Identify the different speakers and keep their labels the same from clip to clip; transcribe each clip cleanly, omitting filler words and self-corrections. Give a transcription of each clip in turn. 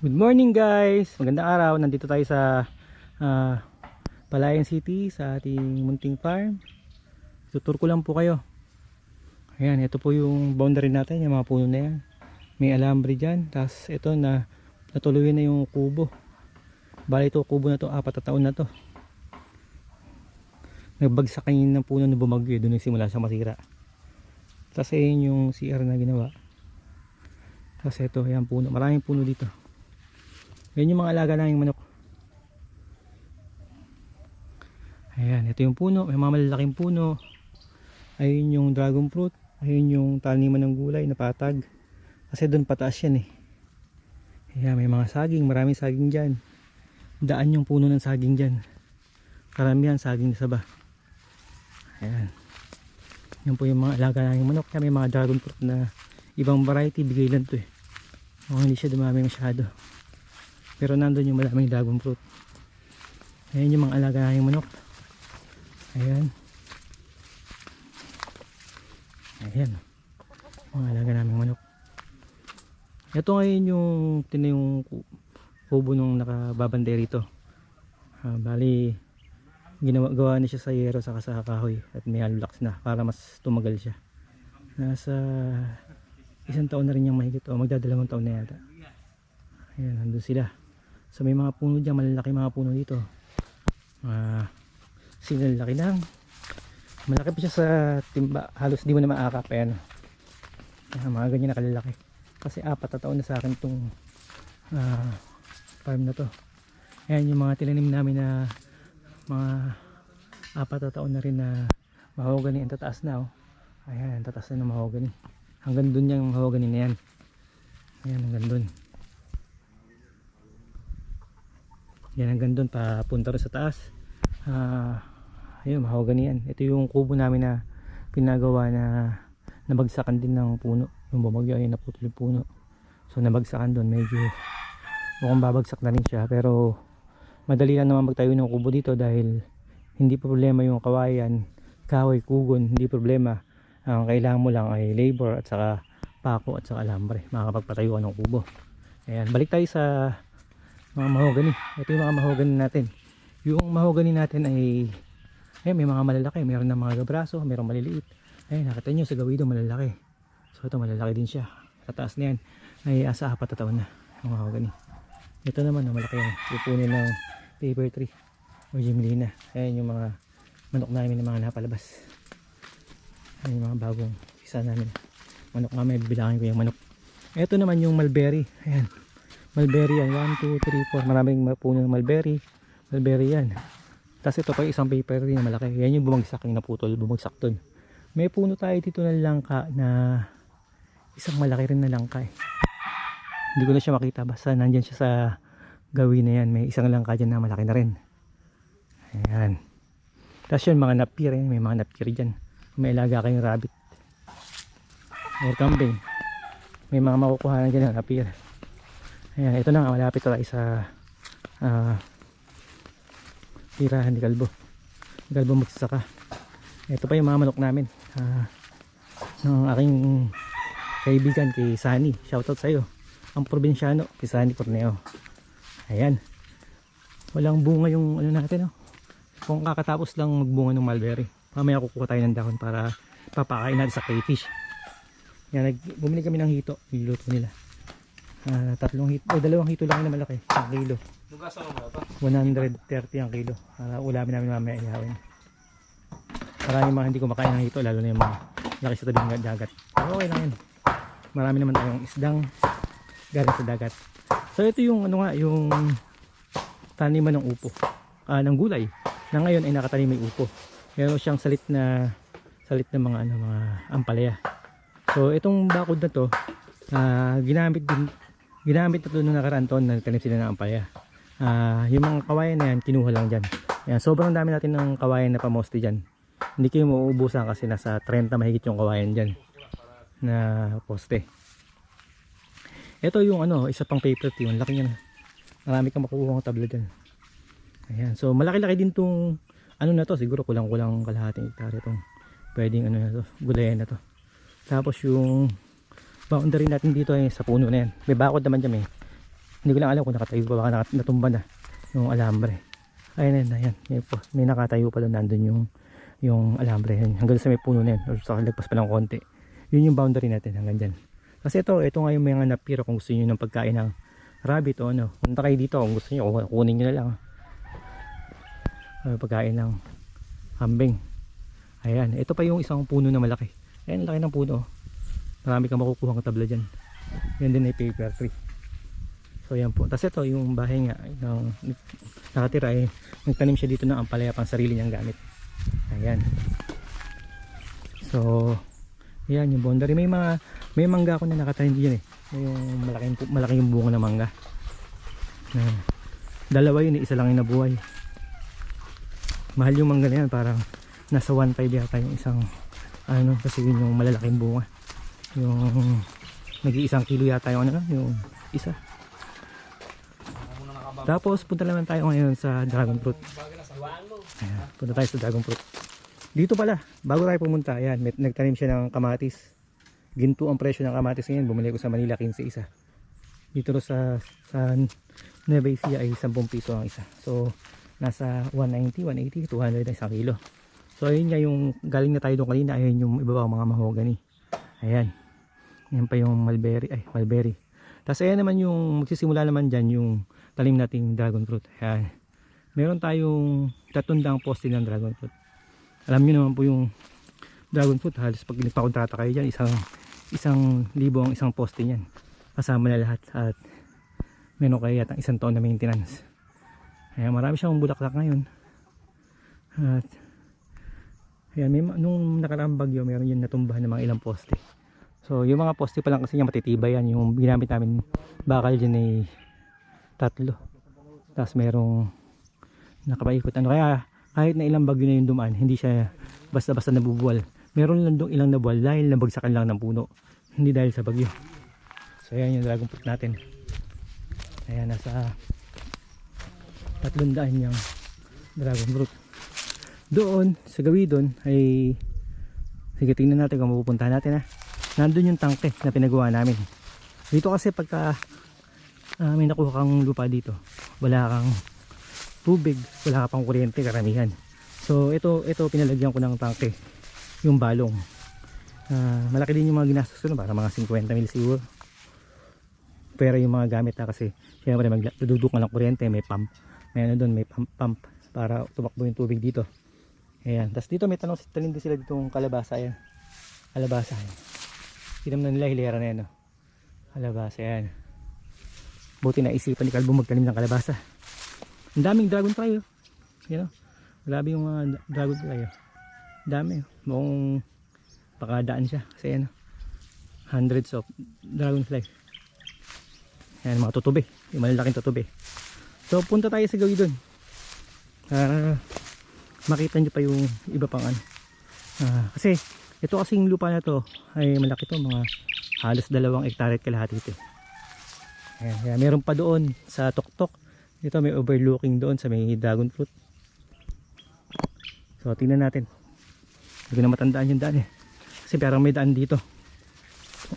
Speaker 1: Good morning guys! Magandang araw. Nandito tayo sa Palayan City sa ating munting farm. Tutur ko lang po kayo. Ayan, ito po yung boundary natin, yung mga puno na yan. May alambre dyan. Tapos ito na natuloy na yung kubo. Bali ito kubo na to, 4 na taon na to. Nagbagsak kanina ng puno na bumagyo, doon nagsimula siya masira. Tapos ayun yung CR na ginawa. Tapos ito, ayan puno. Maraming puno dito. Yan yung mga alaga naming manok. Ayan, ito yung puno. May mga malalaking puno. Ayun yung dragon fruit. Ayun yung taniman ng gulay na patag. Kasi doon pataas yan eh. Ayan, may mga saging. Maraming saging dyan. Daan yung puno ng saging dyan. Karamihan saging na saba. Ayan. Yan po yung mga alaga naming manok. Kaya may mga dragon fruit na ibang variety. Bigay lang to eh. Hindi siya dumami masyado. Pero nandun yung maraming dragon fruit. Ayan yung mga alaga naming manok. Ayan. Ayan. Mga alaga naming manok. Ito ngayon yung kubo nung nakababande rito. Bali, gawa na siya sa yero saka sa kahoy. At may alulax na para mas tumagal siya. Nasa 1 taon na rin yung mahigit. O magdadalawang taon na yata. Ayan, nandun sila. So may mga puno dyan, malalaki mga puno dito. Sinalaki lang. Malaki pa siya sa timba. Halos di mo na maakap. Ayan. Mga ganyan na kalalaki. Kasi 4 na taon na sa akin itong farm na to. Ayan yung mga tinanim namin na mga 4 na taon na rin na mahogany. Ang tataas na oh. Ayan, tataas na ng mahogany. Hanggang dun yung mahogany na yan. Ayan, hanggang dun. Yan hanggang doon papunta rin sa taas. Ayun, mahogany yan. Ito yung kubo namin na pinagawa na nabagsakan din ng puno. Yung bumagyo ay naputol yung puno. So nabagsakan doon, medyo mukhang babagsak na rin siya. Pero madali lang naman magtayo ng kubo dito dahil hindi problema yung kawayan, kahoy, kugon, hindi problema. Ang kailangan mo lang ay labor at saka pako at saka alambre. Makakapagpatayo ka ng kubo. Ayan, balik tayo sa mga mahogany. Ito yung mga mahogany natin. Yung mahogany natin ay may mga malalaki, mayroon ng mga gabraso, mayroon maliliit. Ayun, nakita nyo sa gawido malalaki. So ito malalaki din siya. Tataas na yan. Ay asa 4 na taon na yung mahogany. Ito naman malaki yung ipunin ng paper tree o gymnina. Ayan yung mga manok namin na mga napalabas. Ayan yung mga bagong isa namin. Manok namin, bibilangin ko yung manok. Ito naman yung mulberry. Ayan. Mulberry yan, 1, 2, 3, 4. Maraming puno ng mulberry. Mulberry yan. Tapos ito pa isang paper rin na malaki. Yan yung bumagsak, yung naputol, bumagsak dun. May puno tayo dito na langka na isang malaki rin na langka eh. Hindi ko na siya makita. Basta nandyan siya sa gawin na yan. May isang langka dyan na malaki na rin. Ayan. Tapos yun, mga napir eh. May mga napir dyan. May ilaga kayong rabbit or kambing. May mga makukuha na dyan na napir. Ayan, ito na nga, malapit tayo sa tirahan ni Kalbo. Kalbo magsasaka. Ito pa yung mga manok namin. Ng aking kaibigan kay Sunny. Shoutout sa'yo. Ang probinsyano, kay Sunny Corneo. Ayan. Walang bunga yung ano natin. Oh. Kung kakatapos lang magbunga ng mulberry. Mamaya kukuha tayo ng dahon para papakain natin sa crayfish. Yan, bumili kami ng hito. Niluto nila. 2 hito, 2 hito lang na malaki, 1 kilo. 130 ang kilo. Ulamin namin mamaya ihawin. Para yung mga hindi kumakain ng hito, lalo na yung mga laki sa tabing dagat. Pero okay lang yan. Marami naman tayong isdang galing sa dagat. So ito yung ano nga, yung taniman ng upo, ng gulay. Na ngayon ay nakatanim may upo. Meron siyang salit na mga mga ampalaya. So itong bakod na to, ginamit na ito nung nakaraan taon na tanim sila ng ampalaya. Yung mga kawayan na yan, kinuha lang dyan. Yan, sobrang dami natin ng kawayan na pamoste dyan. Hindi kayo mauubusan kasi nasa 30 mahigit yung kawayan dyan na poste. Ito yung ano, isa pang paper tree. Ang laki yan. Marami kang makukuha ng tabla dyan. Ayan, so malaki-laki din tong ano na to. Siguro kulang-kulang kalahating hektarya itong pwedeng ano na to, gulayan na to. Tapos yung boundary natin dito ay sa puno na yan. May bakod naman dyan eh. Hindi ko lang alam kung nakatayo pa, baka natumba na yung alambre. Ayan, ayan. May nakatayo pa doon, nandun yung alambre. Hanggang sa may puno na yan, or sa lagpas pa ng konti. Yun yung boundary natin hanggang dyan. Kasi ito nga yung mga napira kung gusto nyo ng pagkain ng rabbit o ano. Punta kayo dito kung gusto nyo, kunin nyo na lang. Pagkain ng kambing. Ayan, ito pa yung isang puno na malaki. Ayan, laki ng puno. Marami kang makukuha ng tabla dyan. Yan din ay paper tree. So yan po. Tapos ito yung bahay nga ng nakatira ay nagtanim siya dito ng ampalaya pang sarili niyang gamit. Ayan. So yan yung boundary. May mangga ako na nakatanim diyan eh. Yung malaki yung bunga ng mangga. Dalawa yun, isa lang yung nabuhay. Mahal yung mangga na yan, parang nasa 1.5 yata yung isang ano, kasi yun yung malalaking bunga. Yung nag-iisang kilo yata yung ano, yung isa. Tapos punta naman tayo ngayon sa dragon fruit. Ayan, punta tayo sa dragon fruit. Dito pala, bago tayo pumunta, ayan, nagtanim siya ng kamatis. Ginto ang presyo ng kamatis ngayon, bumili ko sa Manila 15 isa. Dito sa Nueva Ecija ay 10 piso ang isa. So nasa 190, 180, 200 na isang kilo. So ayun nga yung galing na tayo doon kanina, ayun yung iba pa mga mahogany. Ayan. Yan pa yung mulberry. Tapos ayan naman yung magsisimula naman dyan yung talim nating dragon fruit. Ayan. Meron tayong 300 poste ng dragon fruit. Alam nyo naman po yung dragon fruit, halos pag nagpakontrata kayo dyan, 1,000 ang isang poste niyan. Kasama na lahat at meron kayo yata 1 taon na maintenance. Ayan, marami siyang bulaklak ngayon. At ayan, nung nakaraang bagyo, meron yun natumbahan ng mga ilang poste. So yung mga poste pa lang kasi niya matitibay yan. Yung ginamit namin bakal dyan ay 3. Tapos merong nakapaikot. Kaya kahit na ilang bagyo na yung dumaan, hindi siya basta-basta nabubuwal. Meron lang doon ilang nabuwal dahil nabagsakan lang ng puno. Hindi dahil sa bagyo. So ayan yung dragon fruit natin. Ayan, nasa 300 yung dragon fruit. Doon, sa gawin doon ay sige, tingnan natin kung mapupuntahan natin ha. Nandun yung tangke na pinagawa namin. Dito kasi pagka may nakuha kang lupa dito, wala kang tubig, wala ka pang kuryente karamihan. So ito pinalagyan ko ng tangke, yung balong. Malaki din yung mga ginastos ko, para mga 50 mil siguro. Pero yung mga gamit na kasi syempre magduduk ng kuryente, may pump. May ano doon, may pump para tumakbo yung tubig dito. Ayan. Tapos dito may tanim din sila ditong kalabasa. Ayan. Kalabasa. Ayan. Tinamnan nila hilera na yan. No? Kalabasa. Ayan. Buti na isipan ni Kalbo magtanim ng kalabasa. Ang daming dragon fly. Oh. You know? Grabe yung mga dragon fly. Oh. Dami. Mukhang pakadaan siya. Kasi ano, hundreds of dragonfly. Ayan, mga tutubi. Yung malalaking tutubi. So punta tayo sa gawin doon. Makita nyo pa yung iba pang ano. Kasi ito kasing lupa na to ay malaki to. Mga halos 2 hektarya at kalahati ito. Ayan, ayan, meron pa doon sa tuktok. Ito may overlooking doon sa may dragon fruit. So tingnan natin. Hindi ko na matandaan yung daan eh. Kasi parang may daan dito.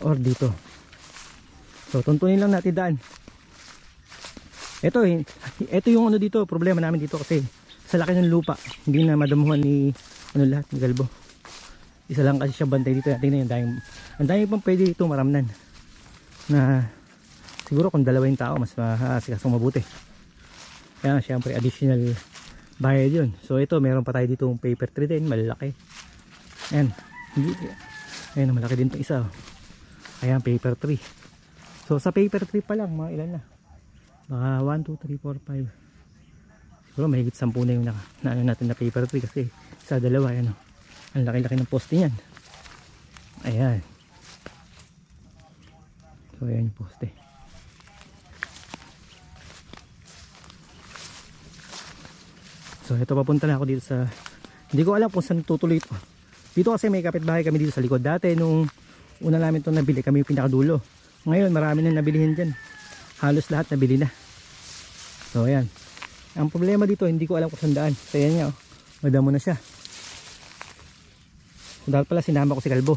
Speaker 1: Or dito. So tuntunin lang natin daan. Ito yung ano dito, problema namin dito kasi sa laki ng lupa, hindi na madamuhan ni lahat ng Galbo. Isa lang kasi siya bantay dito. Tingnan yun, ang dami pang pwede dito maramnan. Na siguro kung 2 tao mas masikasong mabuti. Kaya syempre additional bayad yun. So ito meron pa tayo dito yung paper tree din, malalaki. Ayan, ayan malaki din itong isa. Ayan, paper tree. So sa paper tree pa lang, mga ilan na? Baka 1, 2, 3, 4, 5. Siguro mahigit 10 na yung na ano natin na paper tree kasi sa 2, ayan o. Ang laki-laki ng poste niyan. Ayan. So ayan yung poste. So ito, papunta na ako dito sa, hindi ko alam kung saan tutuloy ito. Dito kasi may kapitbahay kami dito sa likod. Dati nung una namin ito nabili, kami yung pinakadulo. Ngayon marami na nabilihin dyan. Halos lahat nabili na. So ayan. Ang problema dito, hindi ko alam kung saan daan. So ayan nga, oh. Madamo na siya. So dahil pala sinama ko si Kalbo.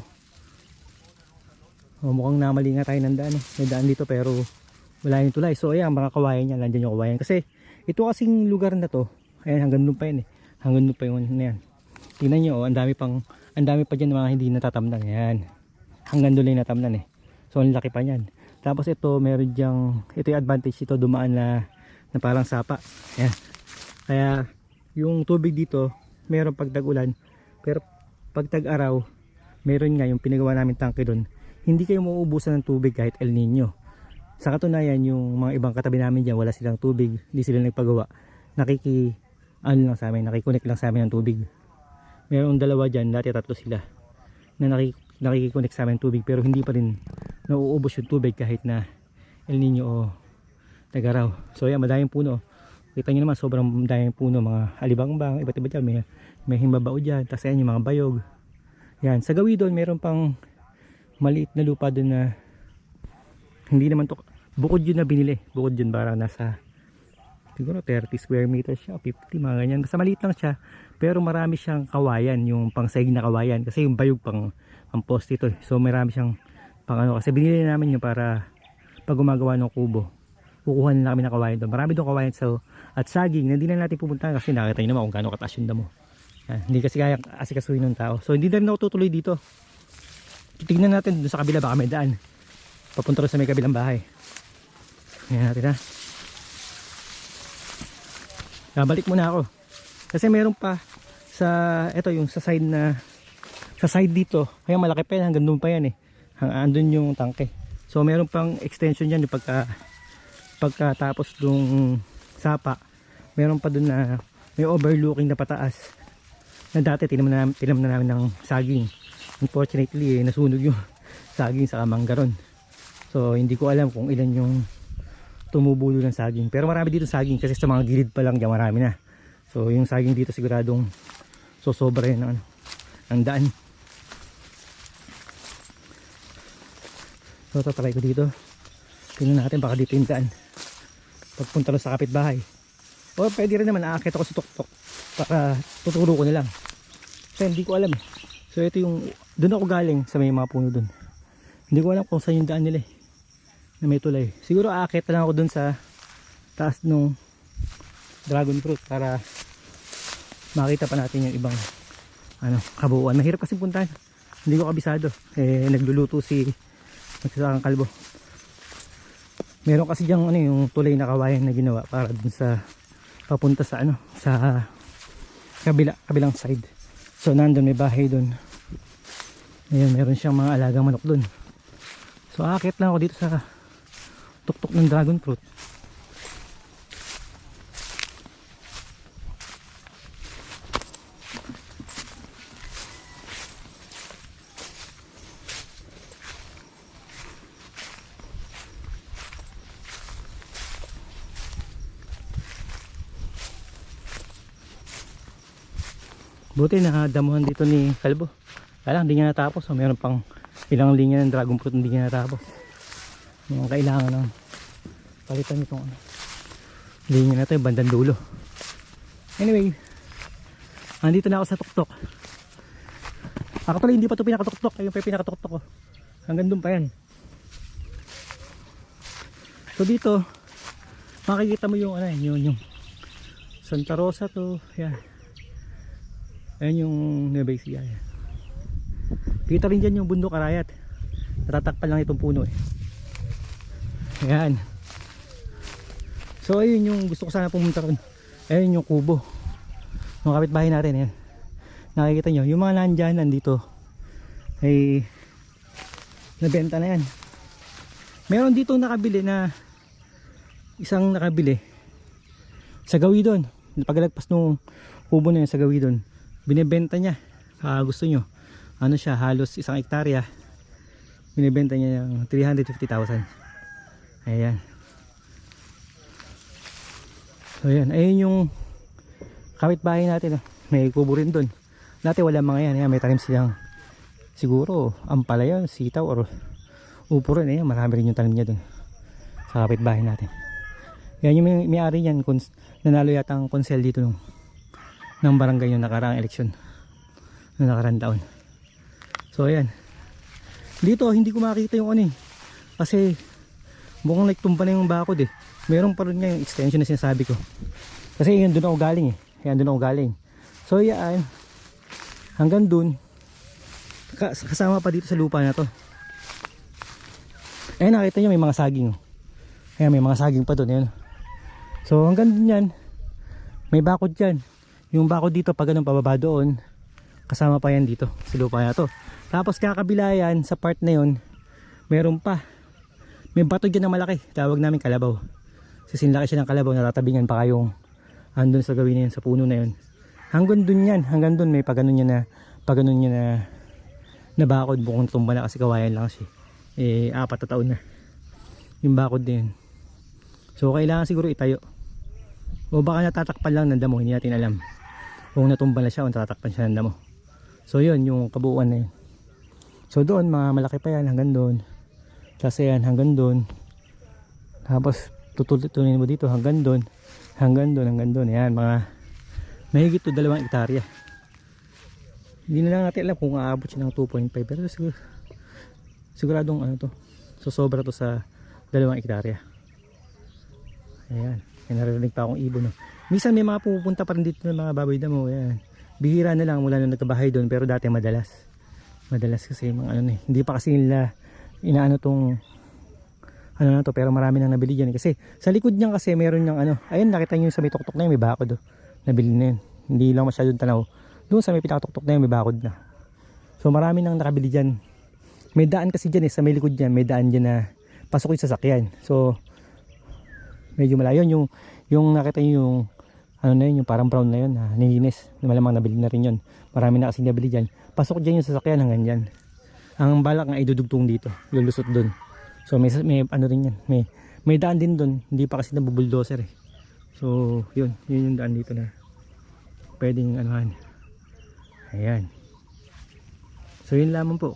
Speaker 1: Oh, mukhang namali nga tayo ng daan. May daan dito pero wala yung tulay. So ayan, mga kawayan niya, nandiyan yung kawayan. Kasi ito kasing lugar na to, ayan, hanggang doon pa yan eh. Hanggang doon pa yung na yan. Tingnan nyo, oh, ang dami pa dyan mga hindi natatamnan. Ayan. Hanggang doon lang natamnan eh. So ang laki pa niyan. Tapos ito, meron dyang, ito yung advantage ito, dumaan na parang sapa. Ayan. Kaya yung tubig dito, meron pag tag-ulan. Pero pag tag-araw, meron nga yung pinagawa namin tangke doon. Hindi kayo mauubusan ng tubig kahit El Nino. Sa katunayan, yung mga ibang katabi namin dyan, wala silang tubig, hindi sila nagpagawa. Lang sa amin, nakikonnect lang sa amin ng tubig. Meron dalawa dyan, dati tatlo sila, na nakikonnect sa amin ng tubig, pero hindi pa rin nauubos yung tubig kahit na El Nino o tag-araw. So yan, madaming puno. Kita nyo naman, sobrang daming puno, mga alibangbang, iba't iba dyan, may himbabao dyan, tapos yan yung mga bayog. Yan, sa gawin doon, meron pang maliit na lupa doon na hindi naman to, bukod yun na binili, bukod yun parang nasa siguro 30 square meters siya, 50 mga ganyan, basta maliit lang siya, pero marami siyang kawayan, yung pang saig na kawayan, kasi yung bayog pang poste ito, so marami siyang pang ano, kasi binili namin yun para pag gumagawa ng kubo, kukuha na kami ng kawayan doon, marami doon kawayan. So at saging na hindi na natin pupunta kasi nakita nyo naman kung gaano kataas yung damo. Yan, hindi kasi kaya asikasuhin ng tao, so hindi na rin ako tutuloy dito. Tignan natin doon sa kabila, baka may daan papunta rin sa may kabilang bahay. Ngayon natin ha. Balik muna ako. Kasi meron pa sa, ito yung sa side na, sa side dito. Kaya malaki pa yan, hanggang doon pa yan eh. Andun yung tangke. So meron pang extension yan yung pagkatapos dung sapa. Meron pa doon na may overlooking na pataas. Na dati tinam na namin ng saging. Unfortunately nasunog yung saging sa manggaron. So hindi ko alam kung ilan yung tumubo ng saging. Pero marami dito saging kasi sa mga gilid pa lang diyan marami na. So yung saging dito siguradong sobra yan ng daan. So tatry ko dito. Tingnan natin baka dito yung daan. Pagpunta lang sa kapitbahay. O pwede rin naman aakit ako sa tuktok para tuturo ko na lang. Kasi hindi ko alam eh. So ito yung, doon ako galing sa may mga puno doon. Hindi ko alam kung saan yung daan nila eh. Na may tulay. Siguro aakit lang ako dun sa taas nung dragon fruit para makita pa natin yung ibang kabuuan. Mahirap kasi puntahan. Hindi ko kabisado. Nagluluto si Nagsasakang Kalbo. Meron kasi diyang yung tulay na kawayan na ginawa para dun sa papunta sa sa kabilang side. So nandun may bahay dun. Ayun, meron siyang mga alagang manok dun. So aakit lang ako dito sa tuktok ng dragon fruit. Buti nakadamuhan dito ni Kalbo. Kaya lang hindi niya natapos. So, meron pang ilang linya ng dragon fruit hindi niya natapos. Yung kailangan ng palitan itong linya na ito yung bandang dulo. Anyway, andito na ako sa tuktok. Actually hindi pa ito pinakatuktok, yung pinakatuktok ko hanggang dun pa yan. So dito makikita mo yung yung Santa Rosa to, yan. Ayan yung Nueva Ecija. Kita rin dyan yung bundok Arayat. Natatakpan lang itong puno eh. Ayan. So ayun yung gusto ko sana pumunta ron. Ayun yung kubo ng kapitbahay natin. Ayan. Nakikita nyo yung mga nandyan nandito ay nabenta na yan. Meron dito nakabili na isang nakabili sa gawi doon. Paglagpas nung kubo na yun sa gawi doon, binibenta niya. Gusto nyo siya, halos 1 hektarya. Binibenta niya ng 350,000. Ayan. So ayan, ayun yung kapitbahay natin. May kubo rin doon. Dati wala mga yan. Ayan, may tanim silang siguro ampalaya, sitaw or upo rin. Ayan, marami rin yung tanim niya doon sa kapitbahay natin. Yan yung may-ari yan. Nanalo yata ang konsel dito ng barangay yung nakaraang eleksyon ng nakaraang taon. So ayan, dito hindi ko makita yung kasi Mukhang like tumba na yung bakod eh. Meron pa rin nga yung extension na sinasabi ko. Kasi yun doon ako galing eh. Ayan doon ako galing. So yan. Hanggang doon. Kasama pa dito sa lupa na to. Ayan nakita nyo may mga saging. Ayan may mga saging pa doon. Ayan. So hanggang doon yan. May bakod yan. Yung bakod dito pag ganun pababa doon. Kasama pa yan dito sa lupa na to. Tapos kakabila yan sa part na yun. Meron pa. May bato dyan na malaki. Tawag namin kalabaw. Sisinlaki siya ng kalabaw. Natatabingan pa kayong andun sa gawin na yun sa puno na yun. Hanggang doon yan. Hanggang doon may paganon niya na bakod. Bukong tumba na kasi kawayan lang siya. 4 na taon na yung bakod na yun. So kailangan siguro itayo o baka natatakpan lang ng damo, hindi natin alam kung natumba na siya o natatakpan siya ng damo. So yun yung kabuuan na yun. So doon mga malaki pa yan hanggang doon, kasi yan hanggang doon, tapos tutuloy mo dito hanggang doon, hanggang doon. Yan mga mahigit to 2 hektarya. Hindi na lang natin alam kung aabot siya ng 2.5 pero siguradong ano to, so sobra to sa 2 hektarya. Ayan, may naririnig pa akong ibon no. Minsan may mga pupunta pa rin dito ng mga baboy damo. Ayan, bihira na lang mula nung nagkabahay doon, pero dati madalas kasi mga ano hindi pa kasi nila inaano tong ano na to, pero marami nang nabili dyan kasi sa likod niyan kasi meron yung ano, ayun nakita niyo sa may tuktok na yun, may bakod nabili na yun, hindi lang masyadong tanaw. Doon sa may pinatuktok na yun may bakod na, so marami nang nakabili dyan. May daan kasi dyan sa may likod dyan, may daan dyan na pasok yung sasakyan. So medyo malayo yung nakita nyo yung ano na yun, yung parang brown na yun na nilinis, malamang nabili na rin yun. Marami na kasi nabili dyan. Pasok dyan yung sasakyan hanggang dyan. Ang balak nga idudugtong dito, lulusot dun. So may ano rin yan, may daan din dun, hindi pa kasi nabubuldoser eh. So yun yung daan dito na pwedeng anuhan. Ayan. So yun lamang po.